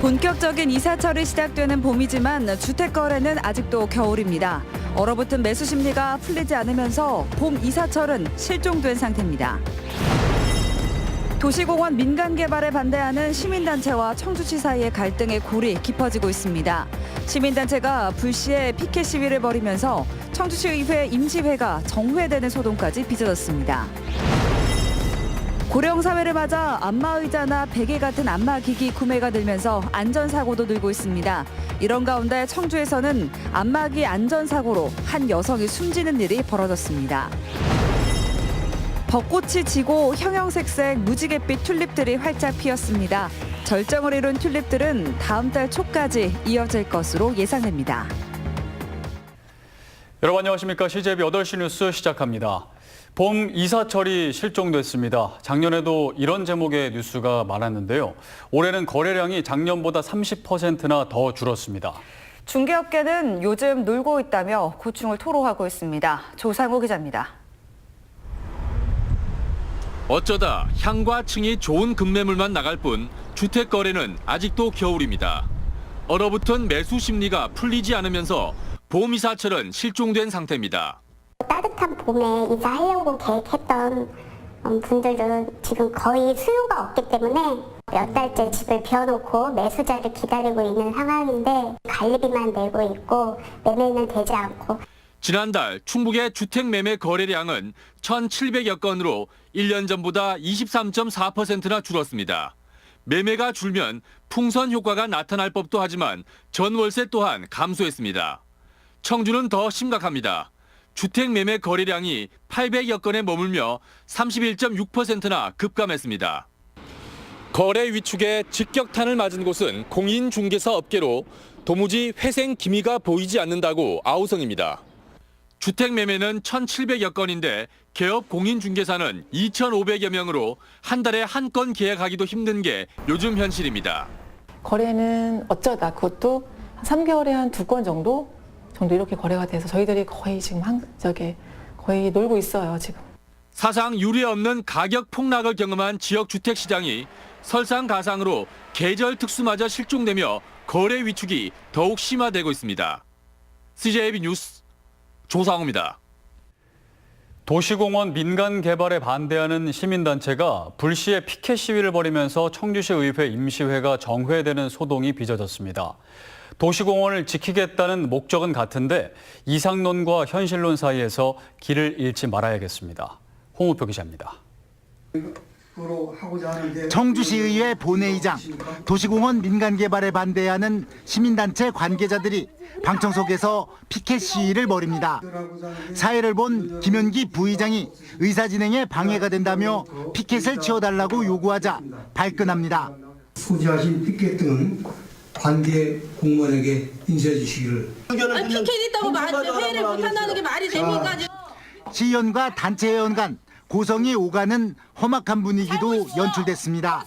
본격적인 이사철이 시작되는 봄이지만 주택 거래는 아직도 겨울입니다. 얼어붙은 매수 심리가 풀리지 않으면서 봄 이사철은 실종된 상태입니다. 도시공원 민간 개발에 반대하는 시민단체와 청주시 사이의 갈등의 골이 깊어지고 있습니다. 시민단체가 불시에 피켓 시위를 벌이면서 청주시의회 임시회가 정회되는 소동까지 빚어졌습니다. 고령 사회를 맞아 안마의자나 베개 같은 안마기기 구매가 늘면서 안전사고도 늘고 있습니다. 이런 가운데 청주에서는 안마기 안전사고로 한 여성이 숨지는 일이 벌어졌습니다. 벚꽃이 지고 형형색색 무지갯빛 튤립들이 활짝 피었습니다. 절정을 이룬 튤립들은 다음 달 초까지 이어질 것으로 예상됩니다. 여러분 안녕하십니까. CJB 8시 뉴스 시작합니다. 봄 이사철이 실종됐습니다. 작년에도 이런 제목의 뉴스가 많았는데요. 올해는 거래량이 작년보다 30%나 더 줄었습니다. 중개업계는 요즘 놀고 있다며 고충을 토로하고 있습니다. 조상우 기자입니다. 어쩌다 향과 층이 좋은 급매물만 나갈 뿐 주택 거래는 아직도 겨울입니다. 얼어붙은 매수 심리가 풀리지 않으면서 봄 이사철은 실종된 상태입니다. 따뜻한 봄에 이사하려고 계획했던 분들은 지금 거의 수요가 없기 때문에 몇 달째 집을 비워놓고 매수자를 기다리고 있는 상황인데 관리비만 내고 있고 매매는 되지 않고. 지난달 충북의 주택 매매 거래량은 1,700여 건으로 1년 전보다 23.4%나 줄었습니다. 매매가 줄면 풍선 효과가 나타날 법도 하지만 전월세 또한 감소했습니다. 청주는 더 심각합니다. 주택 매매 거래량이 800여 건에 머물며 31.6%나 급감했습니다. 거래 위축에 직격탄을 맞은 곳은 공인중개사 업계로 도무지 회생 기미가 보이지 않는다고 아우성입니다. 주택 매매는 1,700여 건인데 개업 공인중개사는 2,500여 명으로 한 달에 한 건 계약하기도 힘든 게 요즘 현실입니다. 거래는 어쩌다 그것도 3개월에 한 2건 정도 이렇게 거래가 돼서 저희들이 거의 지금 거의 놀고 있어요, 지금. 사상 유례 없는 가격 폭락을 경험한 지역 주택 시장이 설상가상으로 계절 특수마저 실종되며 거래 위축이 더욱 심화되고 있습니다. CJB 뉴스 조상우입니다. 도시공원 민간 개발에 반대하는 시민단체가 불시에 피켓 시위를 벌이면서 청주시 의회 임시회가 정회되는 소동이 빚어졌습니다. 도시공원을 지키겠다는 목적은 같은데 이상론과 현실론 사이에서 길을 잃지 말아야겠습니다. 홍우표 기자입니다. 청주시의회 본회의장, 도시공원 민간 개발에 반대하는 시민단체 관계자들이 방청석에서 피켓 시위를 벌입니다. 사회를 본 김현기 부의장이 의사 진행에 방해가 된다며 피켓을 치워달라고 요구하자 발끈합니다. 소지하신 피켓 등은 관계 공무원에게 인쇄해 주시기를. 아니, 피켓 있다고 회의를 못한다는 게 말이 됩니까? 시의원과 단체 회원 간 고성이 오가는 험악한 분위기도 연출됐습니다.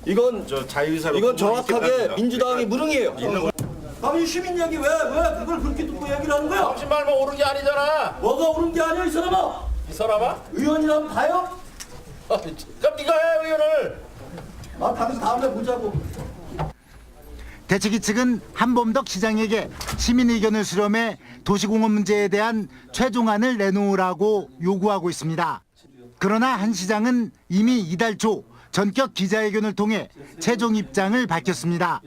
이건 정확하게 민주당이 무능이에요. 아니 시민 얘기 왜 그걸 그렇게 듣고 얘기를 하는 거야? 당신 말만 옳은 게 아니잖아. 뭐가 옳은 게 아니야 이 사람아? 이 사람아? 의원이라면 가요? 그럼 네가 해 의원을. 당신 다음에 보자고. 대책위 측은 한범덕 시장에게 시민 의견을 수렴해 도시공원 문제에 대한 최종안을 내놓으라고 요구하고 있습니다. 그러나 한 시장은 이미 이달 초 전격 기자회견을 통해 최종 입장을 밝혔습니다.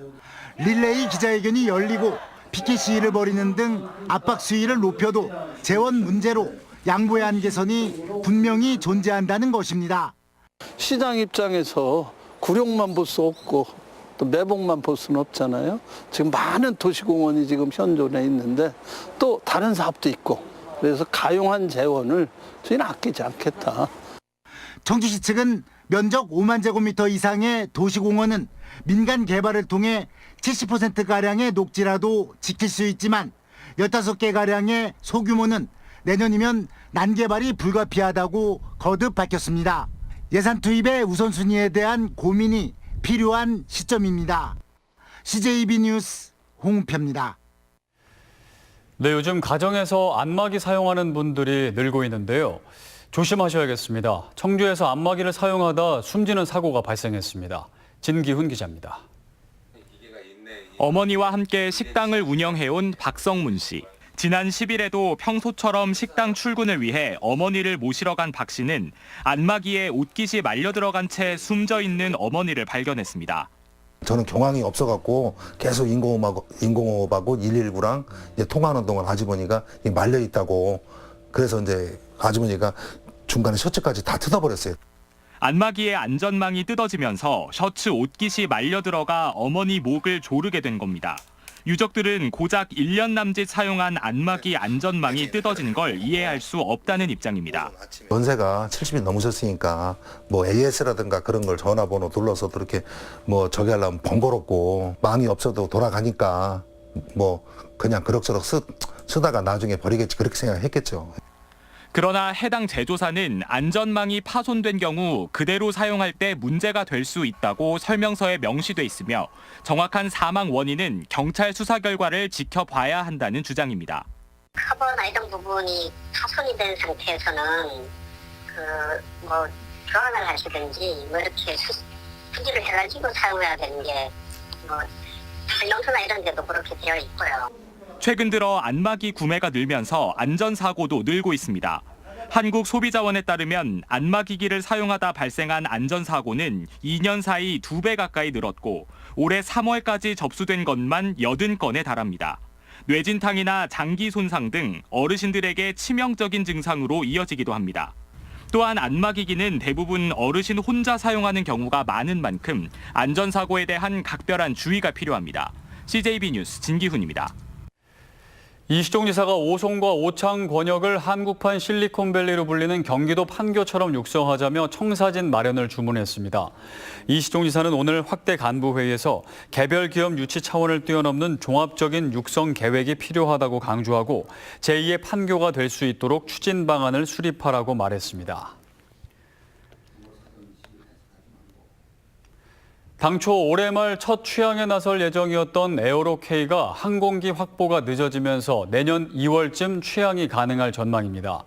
릴레이 기자회견이 열리고 피켓 시위를 벌이는 등 압박 수위를 높여도 재원 문제로 양보의 한계선이 분명히 존재한다는 것입니다. 시장 입장에서 굴욕만 볼 수 없고 또 매복만 볼 수는 없잖아요. 지금 많은 도시공원이 지금 현존해 있는데 또 다른 사업도 있고 그래서 가용한 재원을 저희는 아끼지 않겠다. 청주시 측은 면적 5만 제곱미터 이상의 도시공원은 민간 개발을 통해 70%가량의 녹지라도 지킬 수 있지만 15개가량의 소규모는 내년이면 난개발이 불가피하다고 거듭 밝혔습니다. 예산 투입의 우선순위에 대한 고민이 필요한 시점입니다. CJB 뉴스 홍우표입니다. 네, 요즘 가정에서 안마기 사용하는 분들이 늘고 있는데요. 조심하셔야겠습니다. 청주에서 안마기를 사용하다 숨지는 사고가 발생했습니다. 진기훈 기자입니다. 어머니와 함께 식당을 운영해온 박성문 씨. 지난 10일에도 평소처럼 식당 출근을 위해 어머니를 모시러 간 박 씨는 안마기에 옷깃이 말려 들어간 채 숨져 있는 어머니를 발견했습니다. 저는 경황이 없어갖고 계속 인공호흡하고 119랑 이제 통화하는 동안 아주머니가 말려 있다고, 그래서 이제 아주머니가 중간에 셔츠까지 다 뜯어버렸어요. 안마기의 안전망이 뜯어지면서 셔츠 옷깃이 말려 들어가 어머니 목을 조르게 된 겁니다. 유족들은 고작 1년 남짓 사용한 안마기 안전망이 뜯어진 걸 이해할 수 없다는 입장입니다. 연세가 70이 넘으셨으니까 뭐 AS라든가 그런 걸 전화번호 눌러서 이렇게 뭐 저기 하려면 번거롭고 망이 없어도 돌아가니까 뭐 그냥 그럭저럭 쓰다가 나중에 버리겠지, 그렇게 생각했겠죠. 그러나 해당 제조사는 안전망이 파손된 경우 그대로 사용할 때 문제가 될 수 있다고 설명서에 명시돼 있으며 정확한 사망 원인은 경찰 수사 결과를 지켜봐야 한다는 주장입니다. 커버나 이런 부분이 파손이 된 상태에서는 뭐 교환을 하시든지 뭐 이렇게 수리를 해가지고 사용해야 되는 게 뭐 설명서나 이런 데도 그렇게 되어 있고요. 최근 들어 안마기 구매가 늘면서 안전사고도 늘고 있습니다. 한국소비자원에 따르면 안마기기를 사용하다 발생한 안전사고는 2년 사이 2배 가까이 늘었고 올해 3월까지 접수된 것만 80건에 달합니다. 뇌진탕이나 장기 손상 등 어르신들에게 치명적인 증상으로 이어지기도 합니다. 또한 안마기기는 대부분 어르신 혼자 사용하는 경우가 많은 만큼 안전사고에 대한 각별한 주의가 필요합니다. CJB 뉴스 진기훈입니다. 이시종 지사가 오송과 오창 권역을 한국판 실리콘밸리로 불리는 경기도 판교처럼 육성하자며 청사진 마련을 주문했습니다. 이시종 지사는 오늘 확대 간부회의에서 개별 기업 유치 차원을 뛰어넘는 종합적인 육성 계획이 필요하다고 강조하고 제2의 판교가 될 수 있도록 추진 방안을 수립하라고 말했습니다. 당초 올해 말 첫 취항에 나설 예정이었던 에어로K가 항공기 확보가 늦어지면서 내년 2월쯤 취항이 가능할 전망입니다.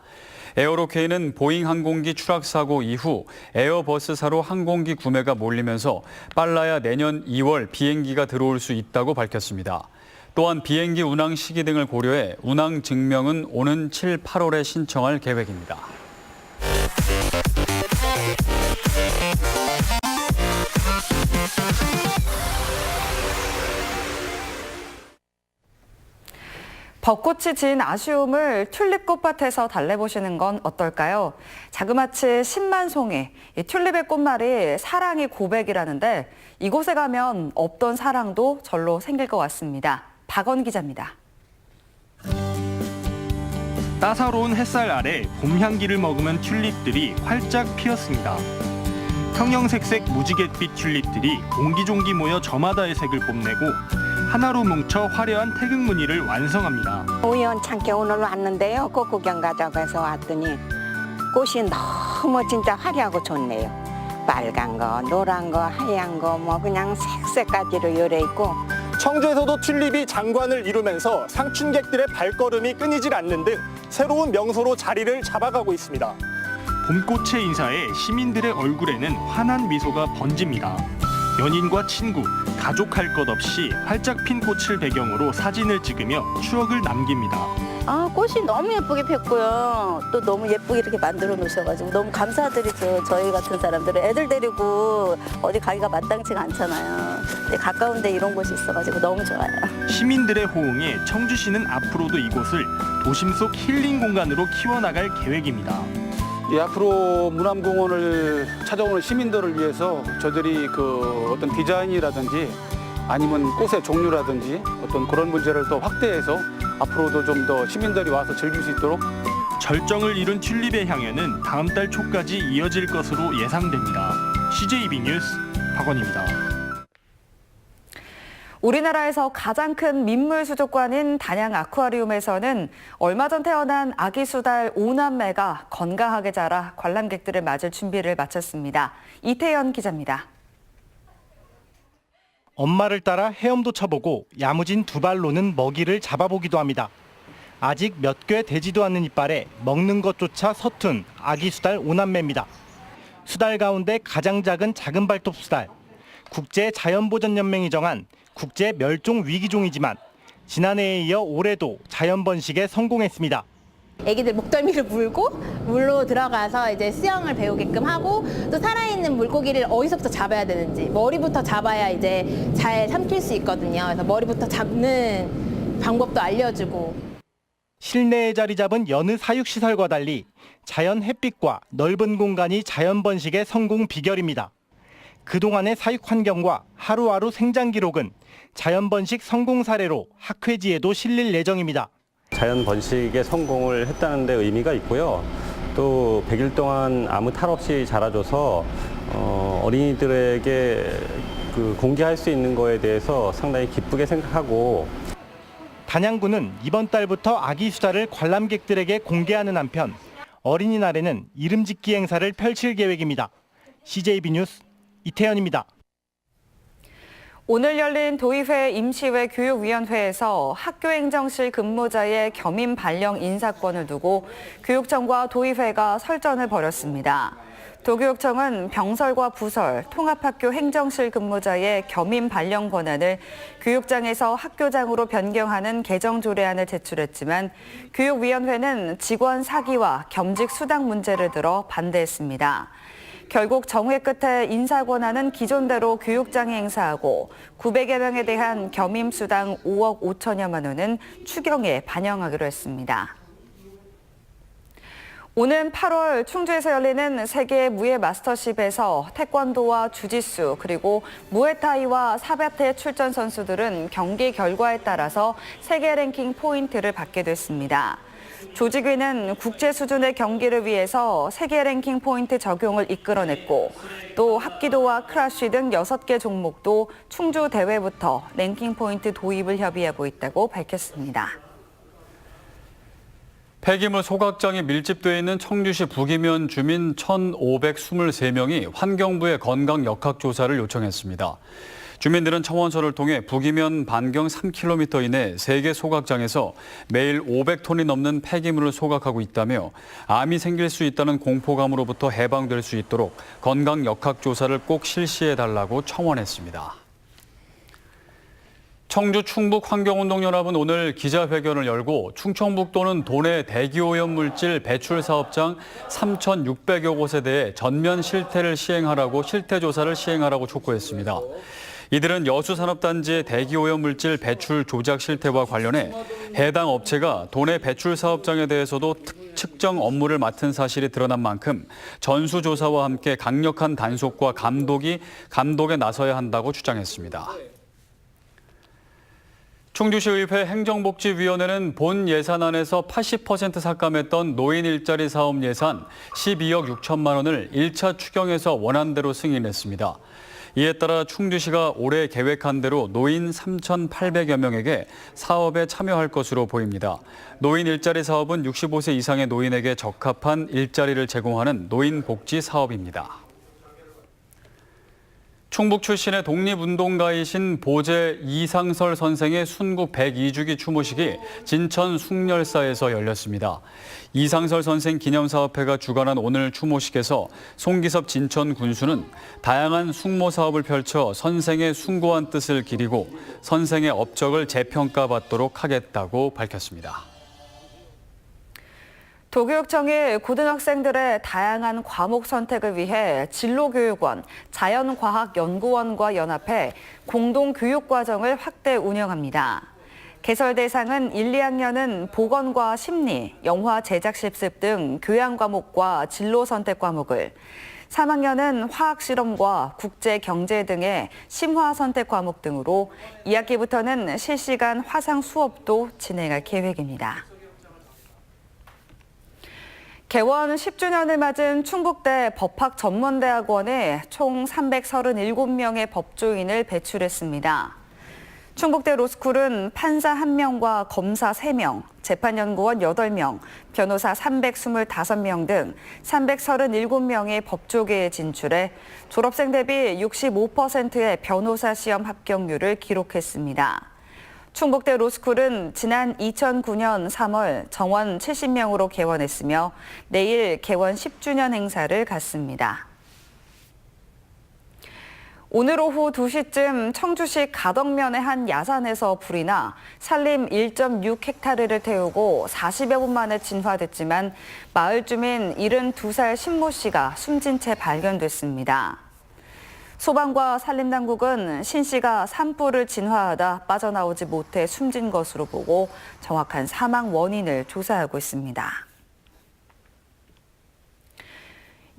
에어로K는 보잉 항공기 추락 사고 이후 에어버스사로 항공기 구매가 몰리면서 빨라야 내년 2월 비행기가 들어올 수 있다고 밝혔습니다. 또한 비행기 운항 시기 등을 고려해 운항 증명은 오는 7, 8월에 신청할 계획입니다. 벚꽃이 진 아쉬움을 튤립 꽃밭에서 달래보시는 건 어떨까요? 자그마치 10만 송이, 이 튤립의 꽃말이 사랑이 고백이라는데 이곳에 가면 없던 사랑도 절로 생길 것 같습니다. 박원 기자입니다. 따사로운 햇살 아래 봄 향기를 머금은 튤립들이 활짝 피었습니다. 형형색색 무지갯빛 튤립들이 옹기종기 모여 저마다의 색을 뽐내고 하나로 뭉쳐 화려한 태극 무늬를 완성합니다. 우연찮게 오늘 왔는데요. 꽃 구경 가자고 해서 왔더니 꽃이 너무 진짜 화려하고 좋네요. 빨간 거, 노란 거, 하얀 거 뭐 그냥 색색까지로 열려 있고. 청주에서도 튤립이 장관을 이루면서 상춘객들의 발걸음이 끊이질 않는 등 새로운 명소로 자리를 잡아가고 있습니다. 봄꽃의 인사에 시민들의 얼굴에는 환한 미소가 번집니다. 연인과 친구, 가족 할 것 없이 활짝 핀 꽃을 배경으로 사진을 찍으며 추억을 남깁니다. 꽃이 너무 예쁘게 폈고요. 또 너무 예쁘게 이렇게 만들어 놓으셔가지고 너무 감사드리죠. 저희 같은 사람들은 애들 데리고 어디 가기가 마땅치가 않잖아요. 근데 가까운데 이런 곳이 있어가지고 너무 좋아요. 시민들의 호응에 청주시는 앞으로도 이곳을 도심 속 힐링 공간으로 키워나갈 계획입니다. 앞으로 문암공원을 찾아오는 시민들을 위해서 저희들이 어떤 디자인이라든지 아니면 꽃의 종류라든지 어떤 그런 문제를 더 확대해서 앞으로도 좀 더 시민들이 와서 즐길 수 있도록. 절정을 이룬 튤립의 향연은 다음 달 초까지 이어질 것으로 예상됩니다. CJB 뉴스 박원입니다. 우리나라에서 가장 큰 민물 수족관인 단양 아쿠아리움에서는 얼마 전 태어난 아기 수달 5남매가 건강하게 자라 관람객들을 맞을 준비를 마쳤습니다. 이태연 기자입니다. 엄마를 따라 헤엄도 쳐보고 야무진 두 발로는 먹이를 잡아보기도 합니다. 아직 몇 개 되지도 않는 이빨에 먹는 것조차 서툰 아기 수달 5남매입니다. 수달 가운데 가장 작은 작은 발톱 수달. 국제자연보전연맹이 정한 국제멸종위기종이지만 지난해에 이어 올해도 자연번식에 성공했습니다. 애기들 목덜미를 물고 물로 들어가서 이제 수영을 배우게끔 하고 또 살아있는 물고기를 어디서부터 잡아야 되는지 머리부터 잡아야 이제 잘 삼킬 수 있거든요. 그래서 머리부터 잡는 방법도 알려주고. 실내에 자리 잡은 여느 사육시설과 달리 자연 햇빛과 넓은 공간이 자연번식의 성공 비결입니다. 그동안의 사육 환경과 하루하루 생장 기록은 자연번식 성공 사례로 학회지에도 실릴 예정입니다. 자연 번식에 성공을 했다는 데 의미가 있고요. 또 100일 동안 아무 탈 없이 자라줘서 어린이들에게 공개할 수 있는 거에 대해서 상당히 기쁘게 생각하고 단양구는 이번 달부터 아기 수달을 관람객들에게 공개하는 한편 어린이날에는 이름 짓기 행사를 펼칠 계획입니다. CJB 뉴스 이태현입니다. 오늘 열린 도의회 임시회 교육위원회에서 학교행정실 근무자의 겸임 발령 인사권을 두고 교육청과 도의회가 설전을 벌였습니다. 도교육청은 병설과 부설, 통합학교 행정실 근무자의 겸임 발령 권한을 교육장에서 학교장으로 변경하는 개정 조례안을 제출했지만 교육위원회는 직원 사기와 겸직 수당 문제를 들어 반대했습니다. 결국 정회 끝에 인사 권한은 기존대로 교육장에 행사하고 900여 명에 대한 겸임 수당 5억 5천여만 원은 추경에 반영하기로 했습니다. 오는 8월 충주에서 열리는 세계 무예 마스터십에서 태권도와 주짓수 그리고 무에타이와 사바테 출전 선수들은 경기 결과에 따라서 세계 랭킹 포인트를 받게 됐습니다. 조직위는 국제 수준의 경기를 위해서 세계 랭킹 포인트 적용을 이끌어냈고 또 합기도와 크라쉬 등 6개 종목도 충주 대회부터 랭킹 포인트 도입을 협의하고 있다고 밝혔습니다. 폐기물 소각장이 밀집되어 있는 청주시 북이면 주민 1,523명이 환경부에 건강 역학 조사를 요청했습니다. 주민들은 청원서를 통해 북이면 반경 3km 이내 3개 소각장에서 매일 500톤이 넘는 폐기물을 소각하고 있다며 암이 생길 수 있다는 공포감으로부터 해방될 수 있도록 건강 역학 조사를 꼭 실시해달라고 청원했습니다. 청주 충북환경운동연합은 오늘 기자회견을 열고 충청북도는 도내 대기오염물질 배출 사업장 3,600여 곳에 대해 전면 실태 조사를 시행하라고 촉구했습니다. 이들은 여수산업단지의 대기오염물질 배출 조작 실태와 관련해 해당 업체가 도내 배출 사업장에 대해서도 측정 업무를 맡은 사실이 드러난 만큼 전수조사와 함께 강력한 단속과 감독에 나서야 한다고 주장했습니다. 충주시의회 행정복지위원회는 본 예산안에서 80% 삭감했던 노인 일자리 사업 예산 12억 6천만 원을 1차 추경에서 원안대로 승인했습니다. 이에 따라 충주시가 올해 계획한 대로 노인 3,800여 명에게 사업에 참여할 것으로 보입니다. 노인 일자리 사업은 65세 이상의 노인에게 적합한 일자리를 제공하는 노인 복지 사업입니다. 충북 출신의 독립운동가이신 보제 이상설 선생의 순국 102주기 추모식이 진천 숭렬사에서 열렸습니다. 이상설 선생 기념사업회가 주관한 오늘 추모식에서 송기섭 진천 군수는 다양한 숭모 사업을 펼쳐 선생의 숭고한 뜻을 기리고 선생의 업적을 재평가받도록 하겠다고 밝혔습니다. 도교육청이 고등학생들의 다양한 과목 선택을 위해 진로교육원, 자연과학연구원과 연합해 공동교육과정을 확대 운영합니다. 개설 대상은 1, 2학년은 보건과 심리, 영화 제작 실습 등 교양 과목과 진로 선택 과목을, 3학년은 화학 실험과 국제 경제 등의 심화 선택 과목 등으로 2학기부터는 실시간 화상 수업도 진행할 계획입니다. 개원 10주년을 맞은 충북대 법학전문대학원에 총 337명의 법조인을 배출했습니다. 충북대 로스쿨은 판사 1명과 검사 3명, 재판연구원 8명, 변호사 325명 등 337명의 법조계에 진출해 졸업생 대비 65%의 변호사 시험 합격률을 기록했습니다. 충북대 로스쿨은 지난 2009년 3월 정원 70명으로 개원했으며 내일 개원 10주년 행사를 갖습니다. 오늘 오후 2시쯤 청주시 가덕면의 한 야산에서 불이 나 산림 1.6헥타르를 태우고 40여 분 만에 진화됐지만 마을 주민 72살 신모 씨가 숨진 채 발견됐습니다. 소방과 산림당국은 신 씨가 산불을 진화하다 빠져나오지 못해 숨진 것으로 보고 정확한 사망 원인을 조사하고 있습니다.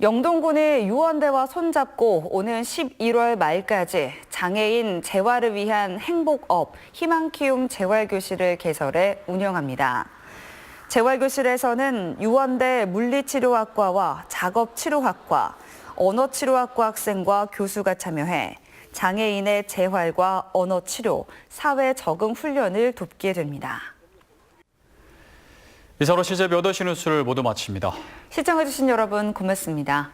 영동군이 유원대와 손잡고 오는 11월 말까지 장애인 재활을 위한 행복업 희망키움 재활교실을 개설해 운영합니다. 재활교실에서는 유원대 물리치료학과와 작업치료학과, 언어치료학과 학생과 교수가 참여해 장애인의 재활과 언어치료, 사회 적응 훈련을 돕게 됩니다. 이사로 CJ 8시 뉴스를 모두 마칩니다. 시청해주신 여러분 고맙습니다.